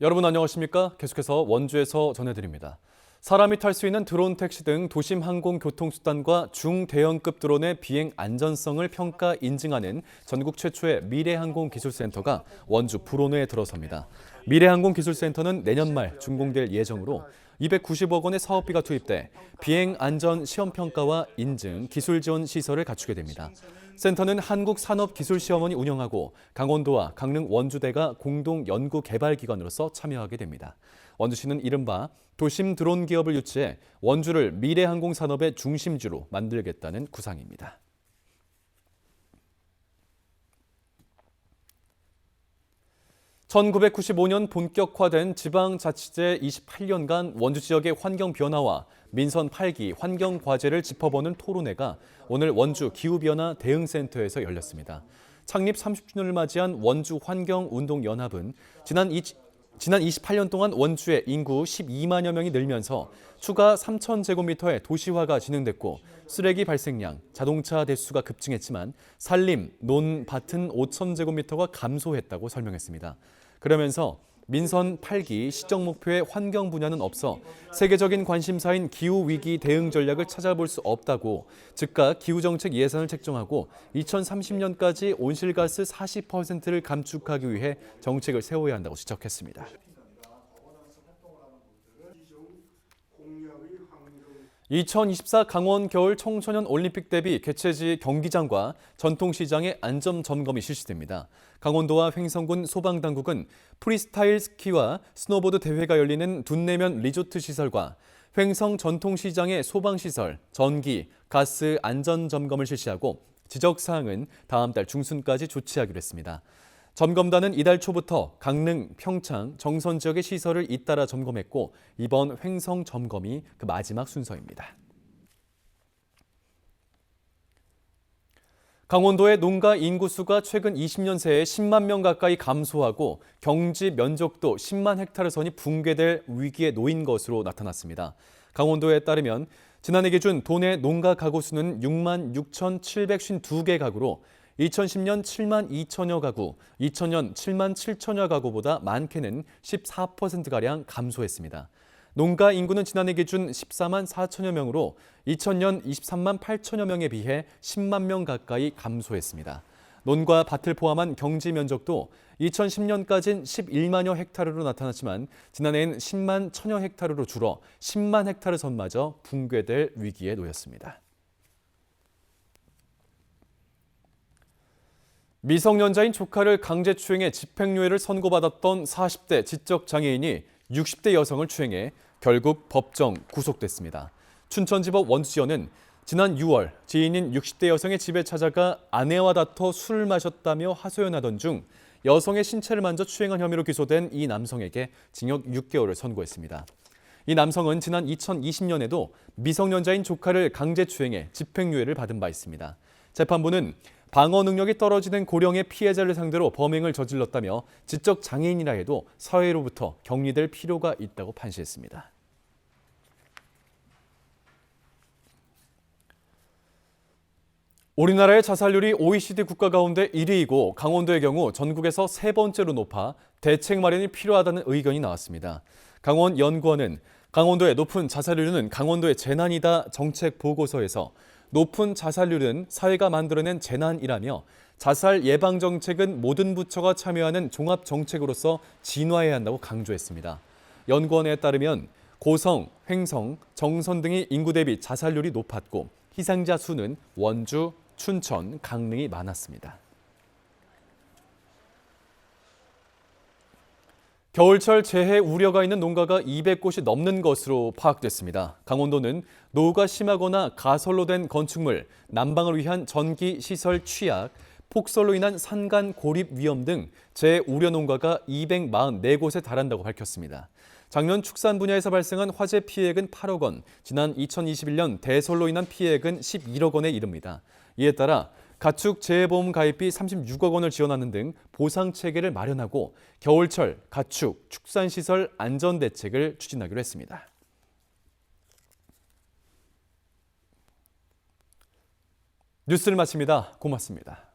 여러분 안녕하십니까? 계속해서 원주에서 전해드립니다. 사람이 탈 수 있는 드론 택시 등 도심 항공 교통수단과 중대형급 드론의 비행 안전성을 평가 인증하는 전국 최초의 미래항공기술센터가 원주 불원에 들어섭니다. 미래항공기술센터는 내년 말 준공될 예정으로 290억 원의 사업비가 투입돼 비행 안전 시험 평가와 인증, 기술 지원 시설을 갖추게 됩니다. 센터는 한국산업기술시험원이 운영하고 강원도와 강릉 원주대가 공동 연구 개발 기관으로서 참여하게 됩니다. 원주시는 이른바 도심 드론 기업을 유치해 원주를 미래 항공 산업의 중심지로 만들겠다는 구상입니다. (1995년) 본격화된 지방자치제 28년간 원주 지역의 환경 변화와 민선 8기 환경 과제를 짚어보는 토론회가 오늘 원주 기후변화 대응센터에서 열렸습니다. 창립 30주년을 맞이한 원주 환경운동연합은 지난 28년 동안 원주의 인구 12만여 명이 늘면서 추가 3,000제곱미터의 도시화가 진행됐고 쓰레기 발생량, 자동차 대수가 급증했지만 산림, 논, 밭은 5,000제곱미터가 감소했다고 설명했습니다. 그러면서 민선 8기 시정 목표의 환경 분야는 없어 세계적인 관심사인 기후위기 대응 전략을 찾아볼 수 없다고 즉각 기후정책 예산을 책정하고 2030년까지 온실가스 40%를 감축하기 위해 정책을 세워야 한다고 지적했습니다. (2024) 강원 겨울 청소년 올림픽 대비 개최지 경기장과 전통시장의 안전 점검이 실시됩니다. 강원도와 횡성군 소방당국은 프리스타일 스키와 스노보드 대회가 열리는 둔내면 리조트 시설과 횡성 전통시장의 소방시설, 전기, 가스 안전 점검을 실시하고 지적사항은 다음 달 중순까지 조치하기로 했습니다. 점검단은 이달 초부터 강릉, 평창, 정선 지역의 시설을 잇따라 점검했고 이번 횡성 점검이 그 마지막 순서입니다. 강원도의 농가 인구수가 최근 20년 새에 10만 명 가까이 감소하고 경지 면적도 10만 헥타르 선이 붕괴될 위기에 놓인 것으로 나타났습니다. 강원도에 따르면 지난해 기준 도내 농가 가구 수는 6만 6,752개 가구로 2010년 7만 2천여 가구, 2000년 7만 7천여 가구보다 많게는 14%가량 감소했습니다. 농가 인구는 지난해 기준 14만 4천여 명으로 2000년 23만 8천여 명에 비해 10만 명 가까이 감소했습니다. 논과 밭을 포함한 경지 면적도 2010년까지는 11만여 헥타르로 나타났지만 지난해엔 10만 천여 헥타르로 줄어 10만 헥타르 선마저 붕괴될 위기에 놓였습니다. 미성년자인 조카를 강제추행해 집행유예를 선고받았던 40대 지적장애인이 60대 여성을 추행해 결국 법정 구속됐습니다. 춘천지법 원주지원은 지난 6월 지인인 60대 여성의 집에 찾아가 아내와 다퉈 술을 마셨다며 하소연하던 중 여성의 신체를 만져 추행한 혐의로 기소된 이 남성에게 징역 6개월을 선고했습니다. 이 남성은 지난 2020년에도 미성년자인 조카를 강제추행해 집행유예를 받은 바 있습니다. 재판부는 방어 능력이 떨어지는 고령의 피해자를 상대로 범행을 저질렀다며 지적 장애인이라 해도 사회로부터 격리될 필요가 있다고 판시했습니다. 우리나라의 자살률이 OECD 국가 가운데 1위이고 강원도의 경우 전국에서 세 번째로 높아 대책 마련이 필요하다는 의견이 나왔습니다. 강원연구원은 강원도의 높은 자살률은 강원도의 재난이다 정책 보고서에서 높은 자살률은 사회가 만들어낸 재난이라며 자살 예방 정책은 모든 부처가 참여하는 종합 정책으로서 진화해야 한다고 강조했습니다. 연구원에 따르면 고성, 횡성, 정선 등이 인구 대비 자살률이 높았고 희생자 수는 원주, 춘천, 강릉이 많았습니다. 겨울철 재해 우려가 있는 농가가 200곳이 넘는 것으로 파악됐습니다. 강원도는 노후가 심하거나 가설로 된 건축물, 난방을 위한 전기 시설 취약, 폭설로 인한 산간 고립 위험 등 재해 우려 농가가 244곳에 달한다고 밝혔습니다. 작년 축산 분야에서 발생한 화재 피해액은 8억 원, 지난 2021년 대설로 인한 피해액은 11억 원에 이릅니다. 이에 따라 가축 재해보험 가입비 36억 원을 지원하는 등 보상 체계를 마련하고 겨울철 가축 축산시설 안전대책을 추진하기로 했습니다. 뉴스를 마칩니다. 고맙습니다.